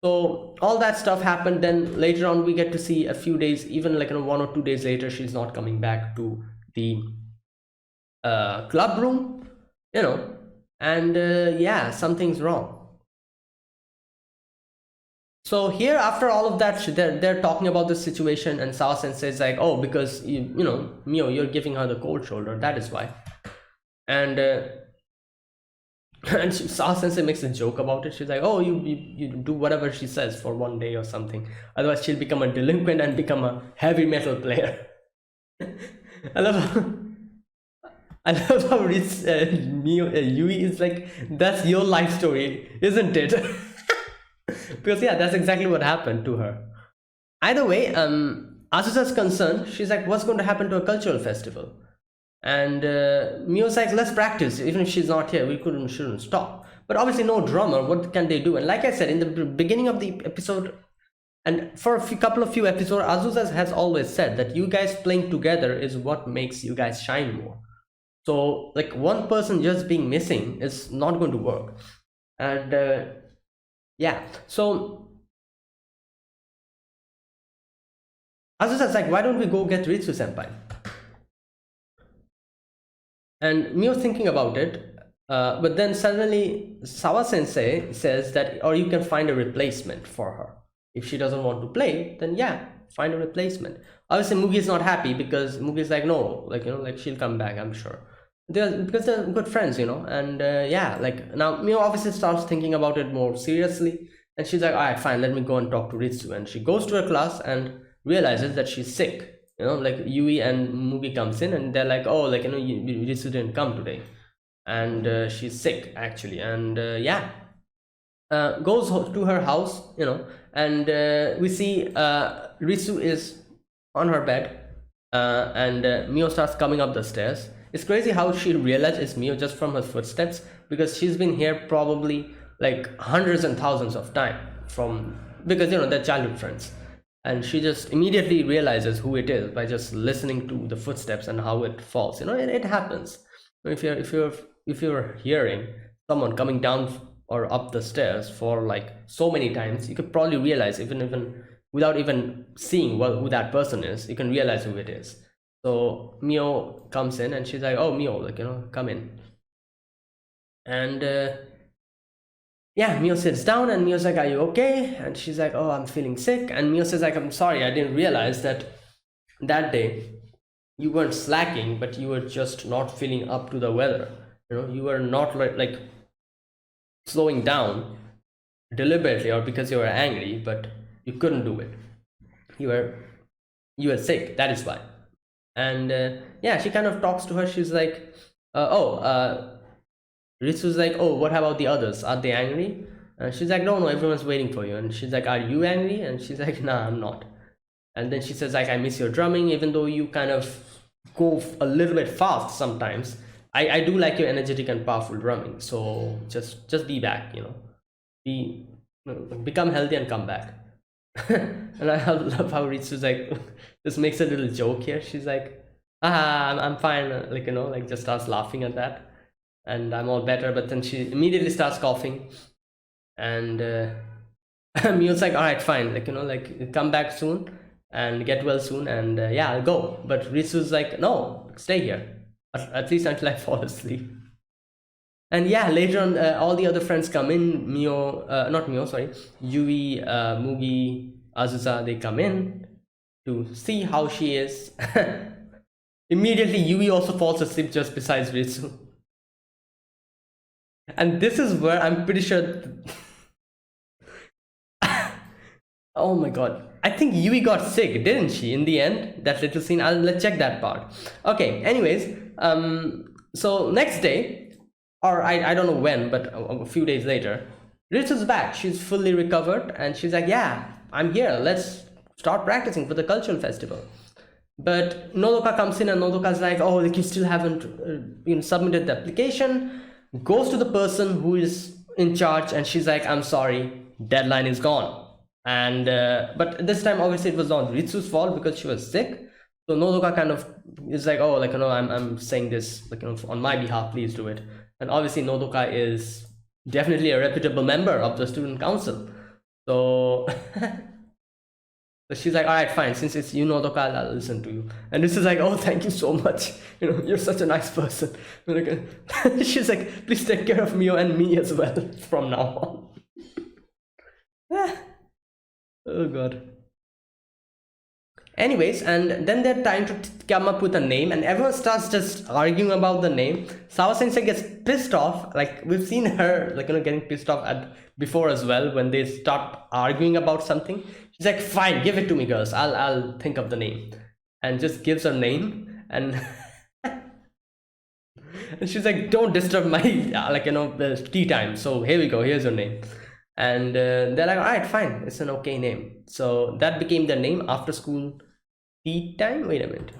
So all that stuff happened. Then later on, we get to see a few days, even like 1 or 2 days later, she's not coming back to the club room, and yeah, something's wrong. So here, after all of that, they're talking about this situation, and Sawa Sensei is like, oh, because Mio, you're giving her the cold shoulder, that is why. And and Sawa Sensei makes a joke about it. She's like, oh, you do whatever she says for 1 day or something, otherwise she'll become a delinquent and become a heavy metal player. I love how Yui is like, that's your life story, isn't it? Because yeah, that's exactly what happened to her. Either way, Asusa's concerned. She's like, what's going to happen to a cultural festival? And Mio's like, let's practice. Even if she's not here, we shouldn't stop. But obviously no drummer, what can they do? And like I said in the beginning of the episode, and for a couple of few episodes, Azusa has always said that you guys playing together is what makes you guys shine more. So like one person just being missing is not going to work. And yeah, so Azusa's like, why don't we go get Ritsu Senpai? And Mio thinking about it, but then suddenly Sawa Sensei says that, or you can find a replacement for her. If she doesn't want to play, then yeah, find a replacement. Obviously, Mugi is not happy because Mugi is like, no, like, like she'll come back, I'm sure. Because they're good friends, and yeah, like now Mio obviously starts thinking about it more seriously, and she's like, all right, fine, let me go and talk to Ritsu. And she goes to her class and realizes that she's sick. Like Yui and Mugi comes in and they're like, oh, like, Ritsu didn't come today, and she's sick actually, and yeah, goes to her house, and we see Ritsu is on her bed, and Mio starts coming up the stairs. It's crazy how she realized it's Mio just from her footsteps, because she's been here probably like hundreds and thousands of times from, because they're childhood friends, and she just immediately realizes who it is by just listening to the footsteps and how it falls. It happens. If you're hearing someone coming down or up the stairs for like so many times, you could probably realize, even without even seeing who that person is, you can realize who it is. So Mio comes in and she's like, oh, Mio, like, come in. And yeah, Mio sits down and Mio's like, are you okay? And she's like, oh, I'm feeling sick. And Mio says like, I'm sorry, I didn't realize that day you weren't slacking, but you were just not feeling up to the weather. You were not like slowing down deliberately or because you were angry, but you couldn't do it. You were sick, that is why. And yeah, she kind of talks to her. She's like, Ritsu's like, oh, what about the others? Are they angry? And she's like, no, everyone's waiting for you. And she's like, are you angry? And she's like, nah, I'm not. And then she says like, I miss your drumming, even though you kind of go a little bit fast sometimes. I do like your energetic and powerful drumming. So just be back, become healthy and come back. And I love how Ritsu's like, just makes a little joke here. She's like, I'm fine, like, like just starts laughing at that, and I'm all better. But then she immediately starts coughing, and Mio's like, all right, fine, like, like come back soon and get well soon, and yeah, I'll go. But Ritsu's like, no, stay here, at least until I fall asleep. And yeah, later on, all the other friends come in. Not Mio, sorry, Yui, Mugi, Azusa, they come in to see how she is. Immediately, Yui also falls asleep just beside Ritsu. And this is where I'm pretty sure... Oh my god. I think Yui got sick, didn't she, in the end? That little scene. Let's check that part. Okay, anyways, so next day, or I don't know when, but a few days later, Ritsu's back. She's fully recovered, and she's like, yeah, I'm here. Let's start practicing for the cultural festival. But Nodoka comes in, and Nodoka's like, oh, like you still haven't submitted the application. Goes to the person who is in charge, and she's like, I'm sorry, deadline is gone. And but this time obviously it was not Ritsu's fault because she was sick. So Nodoka kind of is like, oh, like, I'm saying this, like, on my behalf, please do it. And obviously Nodoka is definitely a reputable member of the student council. So so she's like, all right, fine, since it's you, Nodoka, I'll listen to you. And this is like, oh, thank you so much, you're such a nice person. She's like, please take care of Mio and me as well from now on. Oh god. Anyways, and then they're trying to come up with a name, and everyone starts just arguing about the name. Sawa Sensei gets pissed off. Like, we've seen her, like, getting pissed off at before as well, when they start arguing about something. She's like, fine, give it to me, girls, I'll think of the name. And just gives her name, and and she's like, don't disturb my the tea time, so here we go, here's your name. And they're like, all right, fine, it's an okay name. So that became the name, After School Tea Time. Wait a minute,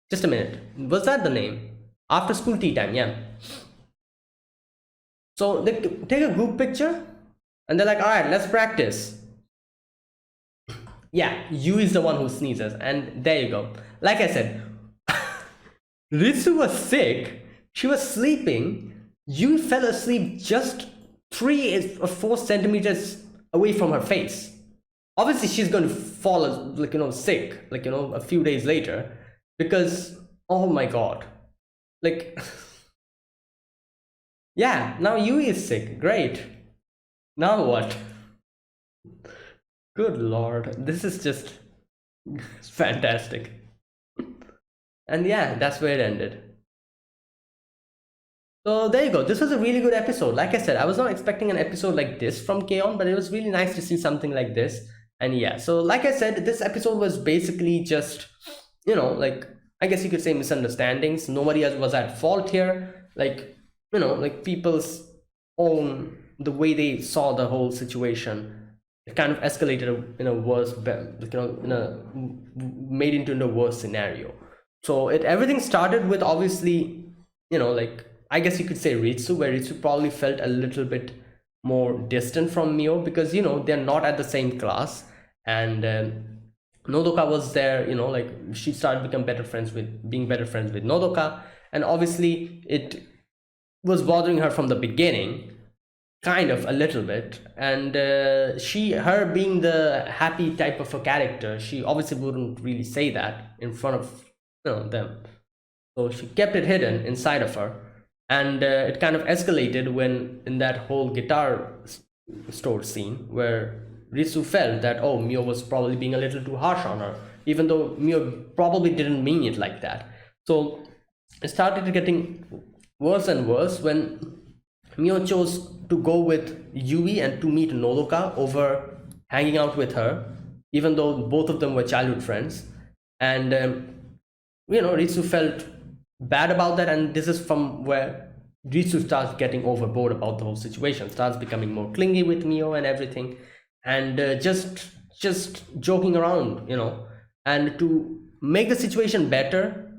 just a minute, was that the name? After School Tea Time, yeah. So they take a group picture and they're like, all right, let's practice. Yeah, you is the one who sneezes, and there you go. Like I said, Ritsu was sick, she was sleeping. You fell asleep just 3 or 4 centimeters away from her face. Obviously, she's going to fall, sick, a few days later, because, oh my god, like, yeah, now Yui is sick, great. Now what? Good lord, this is just fantastic. And yeah, that's where it ended. So there you go. This was a really good episode. Like I said, I was not expecting an episode like this from K-On, but it was really nice to see something like this. And yeah, so like I said, this episode was basically just, like, I guess you could say misunderstandings. Nobody else was at fault here. Like, like people's own, the way they saw the whole situation, it kind of escalated in a worse, made into a worse scenario. So everything started with, obviously, like, I guess you could say Ritsu, where Ritsu probably felt a little bit more distant from Mio because they're not at the same class, and Nodoka was there. Like, she started being better friends with Nodoka, and obviously it was bothering her from the beginning, kind of a little bit. And her being the happy type of a character, she obviously wouldn't really say that in front of them, so she kept it hidden inside of her. And it kind of escalated when in that whole guitar store scene where Ritsu felt that, oh, Mio was probably being a little too harsh on her, even though Mio probably didn't mean it like that. So it started getting worse and worse when Mio chose to go with Yui and to meet Nodoka over hanging out with her, even though both of them were childhood friends. And Ritsu felt bad about that, and this is from where Ritsu starts getting overboard about the whole situation, starts becoming more clingy with Mio and everything, and just joking around, and to make the situation better,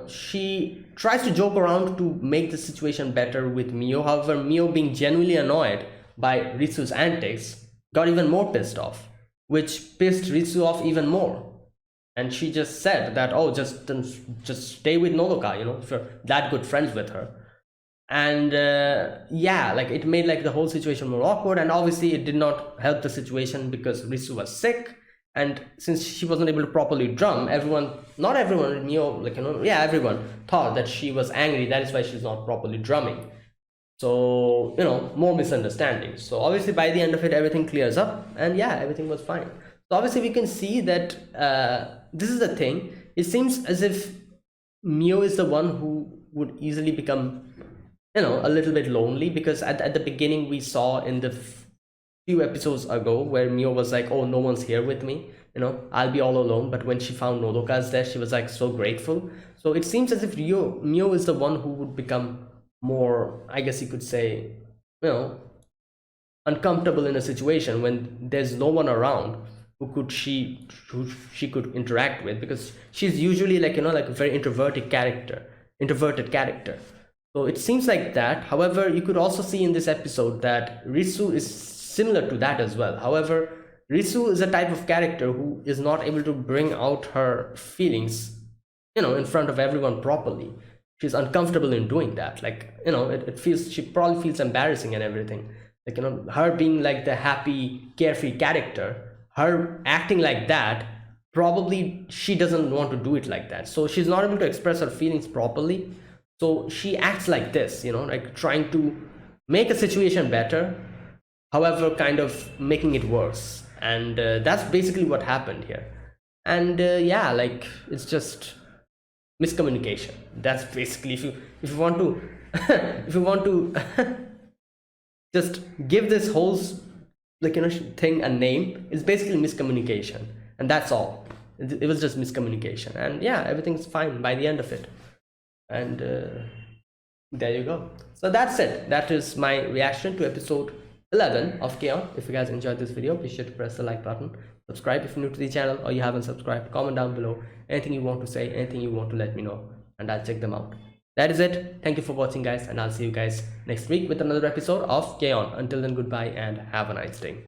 she tries to joke around to make the situation better with Mio. However, Mio, being genuinely annoyed by Ritsu's antics, got even more pissed off, which pissed Ritsu off even more. And she just said that, oh, just stay with Nodoka, if you're that good friends with her. And yeah, like, it made like the whole situation more awkward, and obviously it did not help the situation because Ritsu was sick, and since she wasn't able to properly drum, everyone thought that she was angry, that is why she's not properly drumming. So more misunderstandings. So obviously by the end of it, everything clears up, and yeah, everything was fine. So obviously we can see that this is the thing. It seems as if Mio is the one who would easily become a little bit lonely, because at the beginning we saw in the few episodes ago where Mio was like, oh, no one's here with me, I'll be all alone. But when she found Nodoka's there, she was like so grateful. So it seems as if Mio is the one who would become more, I guess you could say, uncomfortable in a situation when there's no one around who she could interact with, because she's usually like like a very introverted character. So it seems like that. However, you could also see in this episode that Ritsu is similar to that as well. However, Ritsu is a type of character who is not able to bring out her feelings, in front of everyone properly. She's uncomfortable in doing that. Like, she probably feels embarrassing and everything. Like, her being like the happy, carefree character, her acting like that, probably she doesn't want to do it like that. So she's not able to express her feelings properly. So she acts like this, like trying to make a situation better, however, kind of making it worse. And that's basically what happened here. And yeah, like, it's just miscommunication. That's basically, if you want to if you want to just give this whole thing a name, it's basically miscommunication, and that's all. It was just miscommunication, and yeah, everything's fine by the end of it. And there you go. So that's it. That is my reaction to episode 11 of K-On. If you guys enjoyed this video, be sure to press the like button, subscribe if you're new to the channel or you haven't subscribed, comment down below anything you want to say, anything you want to let me know, and I'll check them out. That is it. Thank you for watching, guys, and I'll see you guys next week with another episode of K-On. Until then, goodbye and have a nice day.